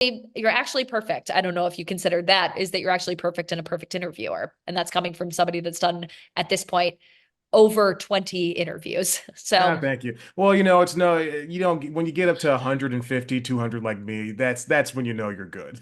you're actually perfect. I don't know if you considered that, is that you're actually perfect and a perfect interviewer. And that's coming from somebody that's done at this point over 20 interviews. Ah, So thank you. Well, you know, it's no, you don't, when you get up to 150, 200 like me, that's when you know you're good.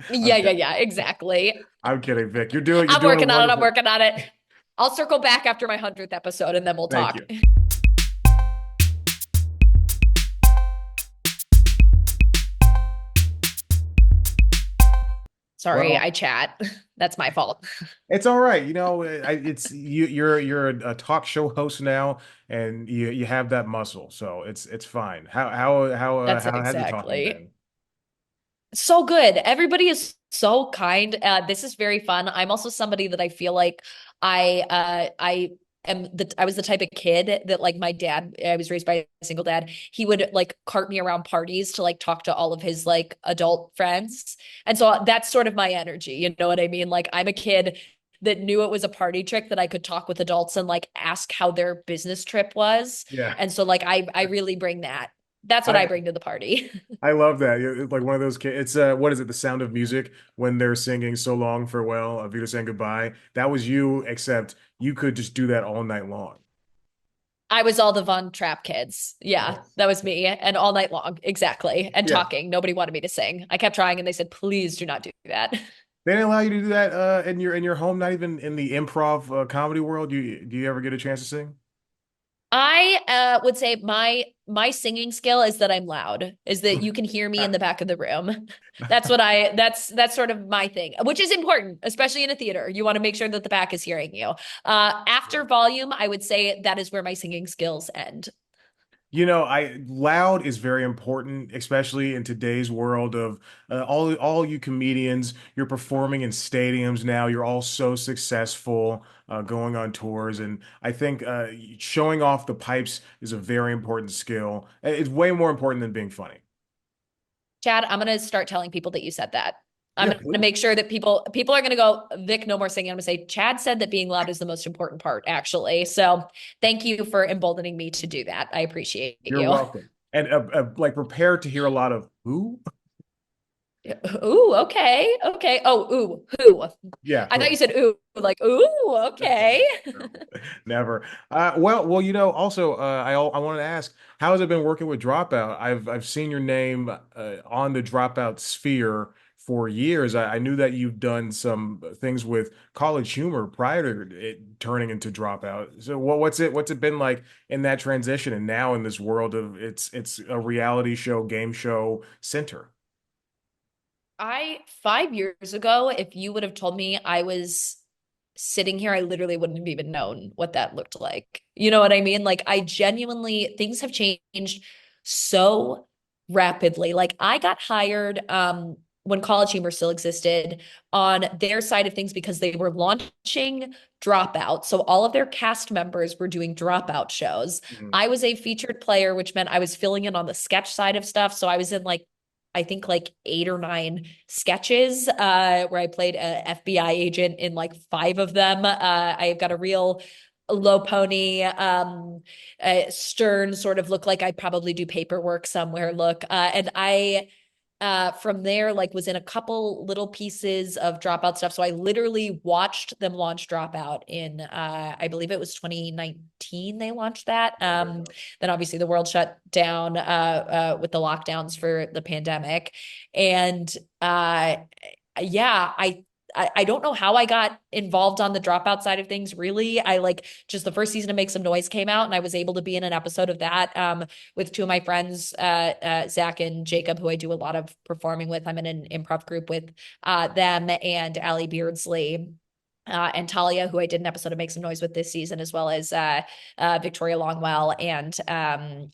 I'm yeah, yeah, kidding. yeah, exactly. I'm kidding, Vic. You're I'm doing a working on it. I'm wonderful. working on it. I'll circle back after my 100th episode and then we'll Thank talk. you. Sorry, Well, I chat. That's my fault. it's all right. You know, it's you're a talk show host now, and you have that muscle, so it's fine. That's How has the talking exactly. been? So good. Everybody is so kind. This is very fun. I'm also somebody that I feel like I I was the type of kid that like my dad, I was raised by a single dad. He would like cart me around parties to like talk to all of his like adult friends. And so that's sort of my energy. You know what I mean? Like I'm a kid that knew it was a party trick that I could talk with adults and like ask how their business trip was. Yeah, And so like I really bring that. That's what I I bring to the party. I love that. It's like one of those kids. It's what is it? The Sound of Music when they're singing "So Long, Farewell," Avita saying goodbye. That was you, except you could just do that all night long. I was all the Von Trapp kids. Yeah, Yes. that was me. And all night long. Exactly. And Yeah. talking. Nobody wanted me to sing. I kept trying and they said, please do not do that. They didn't allow you to do that in your home, not even in the improv comedy world. Do you ever get a chance to sing? I would say my singing skill is that I'm loud, is that you can hear me in the back of the room. That's sort of my thing, which is important, especially in a theater. You want to make sure that the back is hearing you. After volume, I would say that is where my singing skills end. You know, I loud is very important, especially in today's world of all you comedians. You're performing in stadiums now. You're all so successful, going on tours, and I think showing off the pipes is a very important skill. It's way more important than being funny. Chad, I'm gonna start telling people that you said that. I'm Yeah, gonna please. make sure that people are gonna go, Vic, no more singing. I'm gonna say Chad said that being loud is the most important part, actually. So thank you for emboldening me to do that. I appreciate You're you. welcome. And like prepare to hear a lot of who? Ooh, okay, okay. Oh, ooh, who? Yeah, I thought you who? said ooh, like ooh, okay. No, never. Well, you know, also, I wanted to ask, how has it been working with Dropout? I've seen your name on the Dropout sphere for years. I knew that you've done some things with College Humor prior to it turning into Dropout. So what's it been like in that transition and now in this world of it's a reality show, game show center? I 5 years ago, if you would have told me I was sitting here, I literally wouldn't have even known what that looked like. You know what I mean? Like, I genuinely, things have changed so rapidly. Like, I got hired when College Humor still existed on their side of things because they were launching Dropout. So all of their cast members were doing Dropout shows. Mhm. I was a featured player, which meant I was filling in on the sketch side of stuff. So I was in like I think like 8 or 9 sketches where I played a FBI agent in like 5 of them. I've got a real low pony, stern sort of look like I probably do paperwork somewhere look. And I from there like was in a couple little pieces of Dropout stuff. So I literally watched them launch Dropout in I believe it was 2019 they launched that. Then obviously the world shut down with the lockdowns for the pandemic. And uh yeah, I don't know how I got involved on the Dropout side of things, really. I like just the first season of Make Some Noise came out, and I was able to be in an episode of that with two of my friends, Zach and Jacob, who I do a lot of performing with. I'm in an improv group with them and Allie Beardsley. And Talia, who I did an episode of Make Some Noise with this season, as well as Victoria Longwell and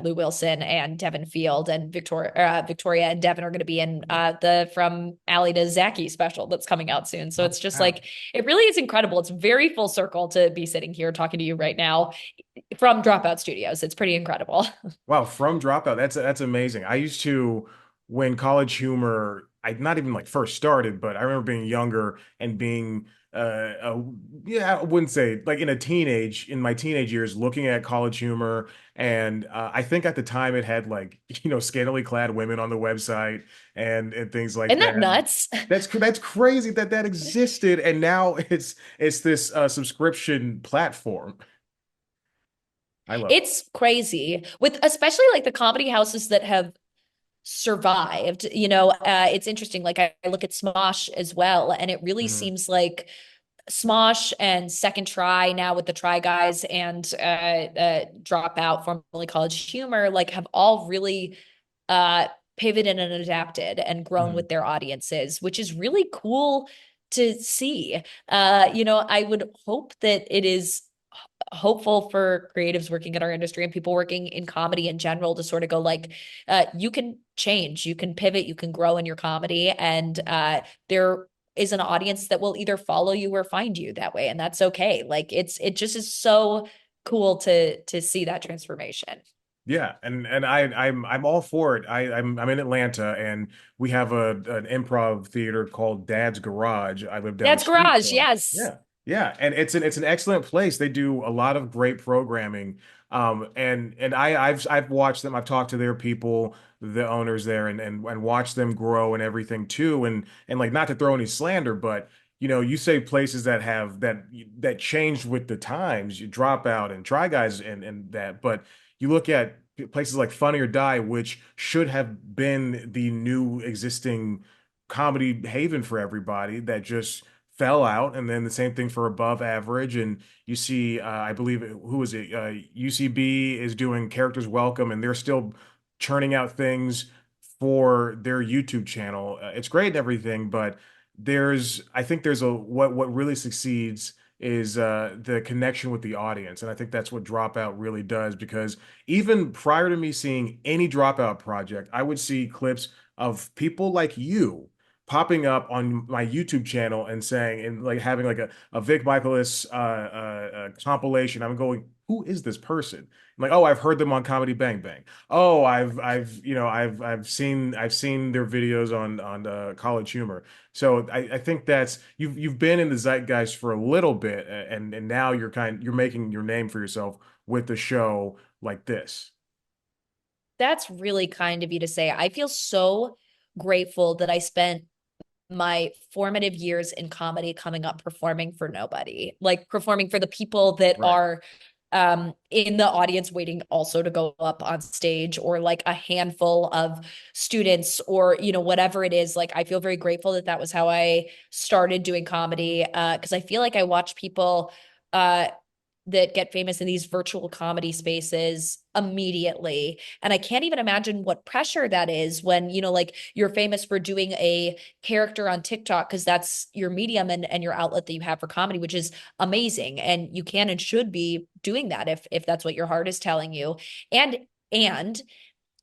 Lou Wilson and Devin Field and Victoria and Devin are going to be in the From Allie to Zachy special that's coming out soon. So Oh, it's just wow. like it really is incredible. It's very full circle to be sitting here talking to you right now from Dropout Studios. It's pretty incredible. Wow, from Dropout, that's amazing. I used to when College Humor, I not even like first started, but I remember being younger and being uh, yeah, I wouldn't say like in my teenage years, looking at College Humor, and I think at the time it had like scantily clad women on the website and things like Isn't that that. nuts? That's crazy that that existed, and now it's this subscription platform. I love it. It's crazy with especially like the comedy houses that have survived. It's interesting. Like I look at Smosh as well, and it really Mhm. seems like Smosh and Second Try now with the Try Guys and Dropout, formerly College Humor, like have all really uh, pivoted and adapted and grown Mhm. with their audiences, which is really cool to see. I would hope that it is hopeful for creatives working in our industry and people working in comedy in general to sort of go like, you can change, you can pivot, you can grow in your comedy, and there is an audience that will either follow you or find you that way, and that's okay. Like it just is so cool to see that transformation. Yeah, and I'm all for it. I'm in Atlanta, and we have an improv theater called Dad's Garage. I live down the Dad's street Garage, from. yes. Yeah, yeah, and it's an excellent place. They do a lot of great programming. And I've watched them. I've talked to their people, the owners there, and watched them grow and everything too. And like, not to throw any slander, but you say places that have that changed with the times. You Drop Out and Try Guys and that, but you look at places like Funny or Die, which should have been the new existing comedy haven for everybody, that just fell out. And then the same thing for Above Average. And you see, I believe, who is it? UCB is doing Characters Welcome, and they're still churning out things for their YouTube channel. It's great and everything, but I think there's what really succeeds is the connection with the audience. And I think that's what Dropout really does, because even prior to me seeing any Dropout project, I would see clips of people like you popping up on my YouTube channel and saying, and like having like a Vic Michaelis compilation. I'm going, who is this person? I'm like, oh, I've heard them on Comedy Bang Bang. Oh, I've seen their videos on College Humor. So I think that's you've been in the zeitgeist for a little bit, and now you're making your name for yourself with the show like this. That's really kind of you to say. I feel so grateful that I spent my formative years in comedy coming up performing for nobody, like performing for the people that Right. are in the audience waiting also to go up on stage, or like a handful of students, or whatever it is. Like I feel very grateful that that was how I started doing comedy, because I feel like I watch people uh that get famous in these virtual comedy spaces immediately. And I can't even imagine what pressure that is when, like you're famous for doing a character on TikTok because that's your medium and your outlet that you have for comedy, which is amazing. And you can and should be doing that if that's what your heart is telling you. And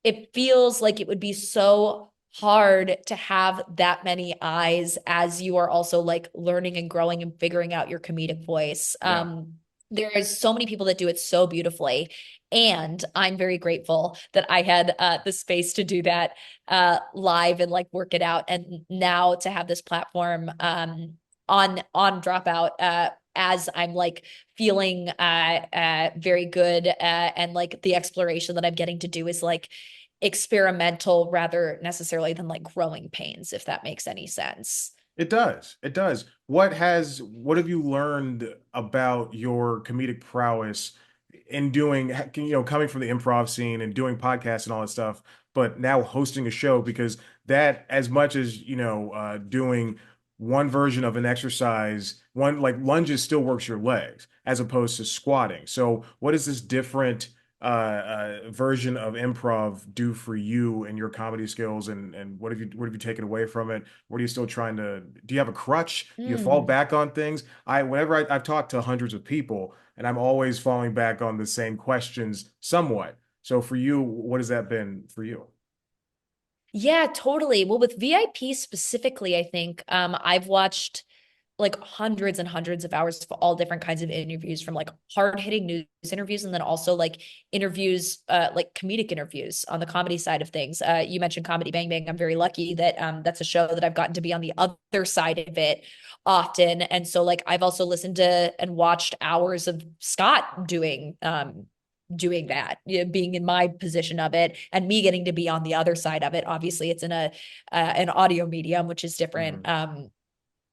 it feels like it would be so hard to have that many eyes as you are also like learning and growing and figuring out your comedic voice. Yeah. There is so many people that do it so beautifully. And I'm very grateful that I had the space to do that live and like work it out. And now to have this platform on Dropout, as I'm like feeling very good, and like the exploration that I'm getting to do is like experimental rather necessarily than like growing pains, if that makes any sense. It does. It does. What have you learned about your comedic prowess in doing, coming from the improv scene and doing podcasts and all that stuff, but now hosting a show? Because that, as much as, doing one version of an exercise, one like lunges still works your legs as opposed to squatting. So what is this different version of improv do for you and your comedy skills, and what have you taken away from it? What are you still trying to do? You have a crutch? Do you fall Mm. back on things? I've talked to hundreds of people, and I'm always falling back on the same questions somewhat. So for you, what has that been for you? Yeah, totally. Well, with VIP specifically, I think I've watched like hundreds and hundreds of hours of all different kinds of interviews, from like hard hitting news interviews, and then also like interviews, like comedic interviews on the comedy side of things. You mentioned Comedy Bang Bang. I'm very lucky that that's a show that I've gotten to be on the other side of it often. And so like I've also listened to and watched hours of Scott doing that, you know, being in my position of it, and me getting to be on the other side of it. Obviously it's in a an audio medium, which is different Mhm.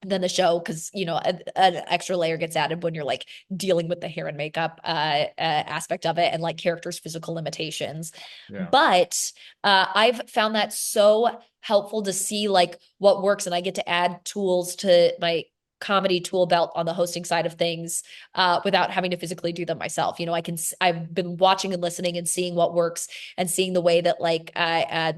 than the show, because you know an extra layer gets added when you're like dealing with the hair and makeup aspect of it, and like characters' physical limitations. Yeah. But I've found that so helpful to see like what works, and I get to add tools to my comedy tool belt on the hosting side of things without having to physically do them myself. You know, I've been watching and listening and seeing what works, and seeing the way that like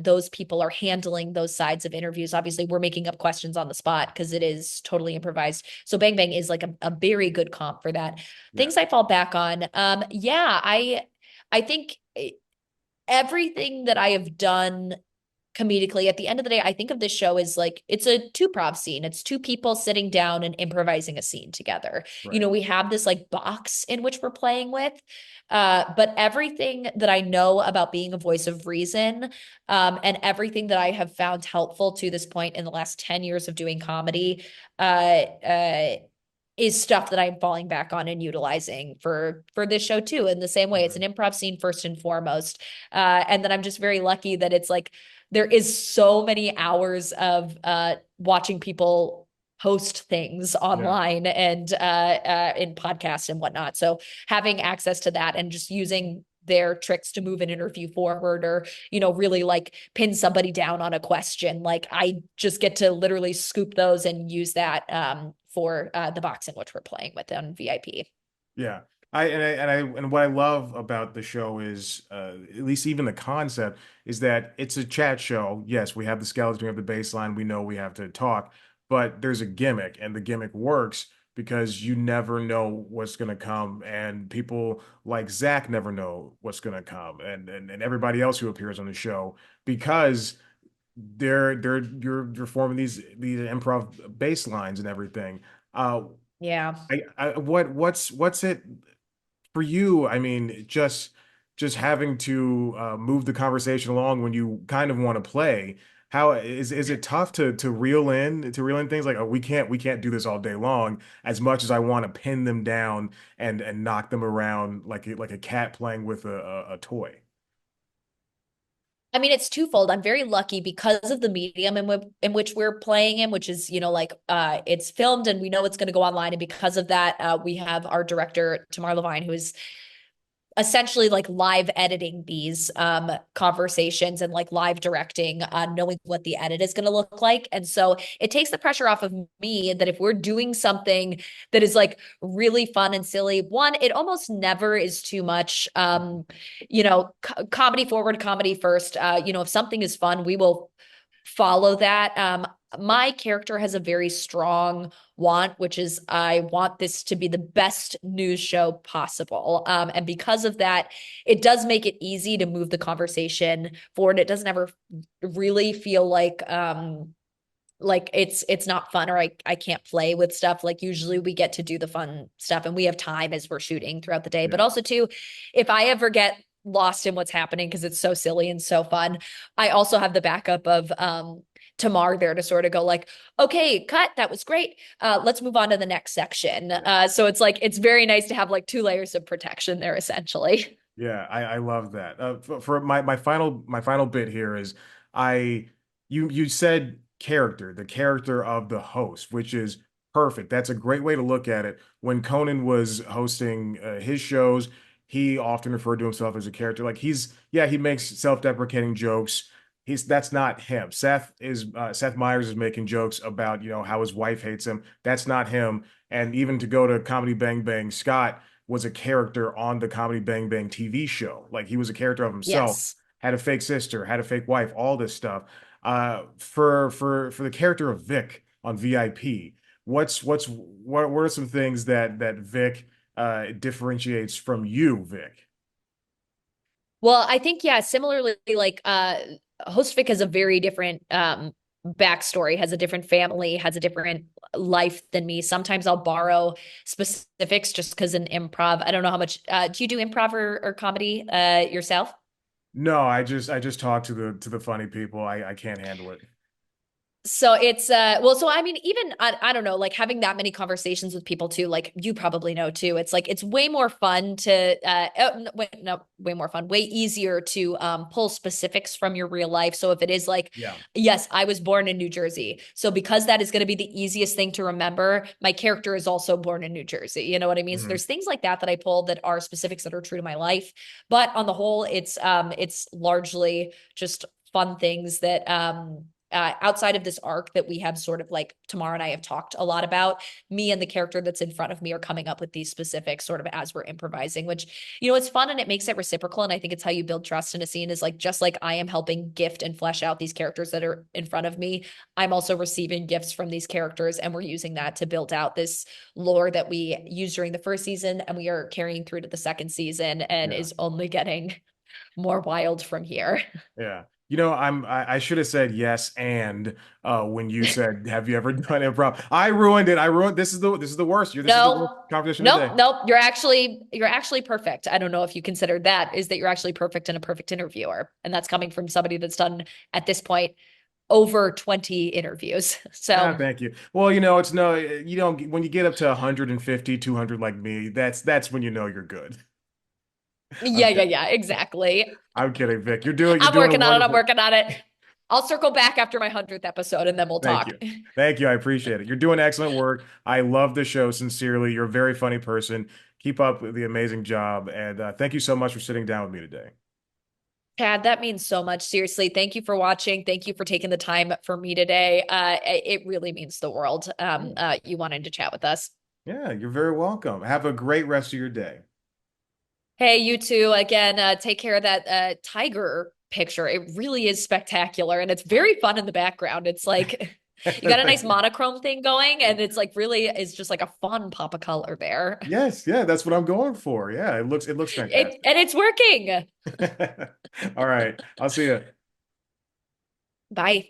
those people are handling those sides of interviews. Obviously, we're making up questions on the spot because it is totally improvised. So Bang Bang is like a very good comp for that. Yeah. Things I fall back on. Yeah, I think everything that I have done comedically, at the end of the day, I think of this show as like it's a two-prov scene. It's two people sitting down and improvising a scene together. You Right. know, we have this like box in which we're playing with. But everything that I know about being a voice of reason, and everything that I have found helpful to this point in the last 10 years of doing comedy, uh, uh, is stuff that I'm falling back on and utilizing for this show too. In the same way, it's Mhm. an improv scene first and foremost. And then I'm just very lucky that it's like there is so many hours of watching people post things Yeah. online and in podcasts and whatnot. So having access to that and just using their tricks to move an interview forward, or you know, really like pin somebody down on a question, like I just get to literally scoop those and use that for the box in which we're playing with on VIP. Yeah. And what I love about the show is at least even the concept is that it's a chat show. Yes, we have the skeletons, we have the baseline, we know we have to talk, but there's a gimmick, and the gimmick works because you never know what's gonna come, and people like Zach never know what's gonna come, and everybody else who appears on the show, because you're forming these improv baselines and everything. Uh, Yeah. what's it for you? I mean, just having to move the conversation along when you kind of want to play. How is it tough to reel in things like, oh, we can't do this all day long, as much as I want to pin them down and knock them around like a cat playing with a toy. I mean, it's twofold. I'm very lucky because of the medium in which we're playing in, which is, you know, like it's filmed and we know it's going to go online. And because of that, we have our director, Tamar Levine, who is essentially like live editing these conversations and like live directing, knowing what the edit is going to look like. And so it takes the pressure off of me that if we're doing something that is like really fun and silly, one, it almost never is too much. You know, comedy forward, comedy first. You know, if something is fun, we will follow that. My character has a very strong want, which is I want this to be the best news show possible. And because of that, it does make it easy to move the conversation forward. It doesn't ever really feel like it's not fun, or I can't play with stuff. Like usually we get to do the fun stuff and we have time as we're shooting throughout the day. But Yeah. also too, if I ever get lost in what's happening because it's so silly and so fun, I also have the backup of Tamar there to sort of go like, okay, cut, that was great. Let's move on to the next section. So it's like it's very nice to have like two layers of protection there essentially. Yeah, I love that. For my final bit here is I you said character, the character of the host, which is perfect. That's a great way to look at it. When Conan was hosting his shows, he often referred to himself as a character. Like he makes self-deprecating jokes. That's not him. Seth Meyers is making jokes about, how his wife hates him. That's not him. And even to go to Comedy Bang Bang, Scott was a character on the Comedy Bang Bang TV show. Like he was a character of himself, Yes. had a fake sister, had a fake wife, all this stuff. For the character of Vic on VIP, what are some things that Vic differentiates from you, Vic? Well, I think, yeah, similarly, like Hostvik has a very different backstory, has a different family, has a different life than me. Sometimes I'll borrow specifics just because in improv, I don't know how much do you do improv or comedy yourself? No, I just talk to the funny people. I can't handle it. So it's well, so I mean, even I don't know, like having that many conversations with people too, like you probably know too. It's like it's way more fun to way more fun, way easier to pull specifics from your real life. So if it is like, Yeah. yes, I was born in New Jersey. So because that is going to be the easiest thing to remember, my character is also born in New Jersey. You know what I mean? So Hmm. there's things like that that I pull that are specifics that are true to my life. But on the whole, it's largely just fun things that outside of this arc that we have sort of like Tamara and I have talked a lot about, me and the character that's in front of me are coming up with these specifics sort of as we're improvising, which, it's fun and it makes it reciprocal. And I think it's how you build trust in a scene is like, just like I am helping gift and flesh out these characters that are in front of me, I'm also receiving gifts from these characters. And we're using that to build out this lore that we used during the first season. And we are carrying through to the second season and Yeah. is only getting more wild from here. Yeah. I should have said yes and when you said have you ever done improv? I ruined it. I ruined this is the worst. This is the worst No, competition nope, today. nope. You're actually perfect. I don't know if you considered that is that you're actually perfect and a perfect interviewer. And that's coming from somebody that's done at this point over 20 interviews. Ah, So thank you. Well, it's no you don't when you get up to 150, 200 like me, that's when you know you're good. I'm yeah, yeah, kidding. yeah, exactly. I'm kidding, Vic. You're I'm doing a working on it. I'm wonderful. working on it. I'll circle back after my 100th episode and then we'll Thank talk. you. Thank you. I appreciate it. You're doing excellent work. I love the show sincerely. You're a very funny person. Keep up the amazing job. And thank you so much for sitting down with me today. Chad, that means so much. Seriously, thank you for watching. Thank you for taking the time for me today. It really means the world. Yeah. You wanted to chat with us. Yeah, you're very welcome. Have a great rest of your day. Hey, you two, again, take care of that tiger picture. It really is spectacular and it's very fun in the background. It's like you got a nice Thank you. monochrome thing going, and it's like really is just like a fun pop of color there. Yes, yeah, that's what I'm going for. Yeah, it looks fantastic. And it's working. All right. I'll see you. Bye.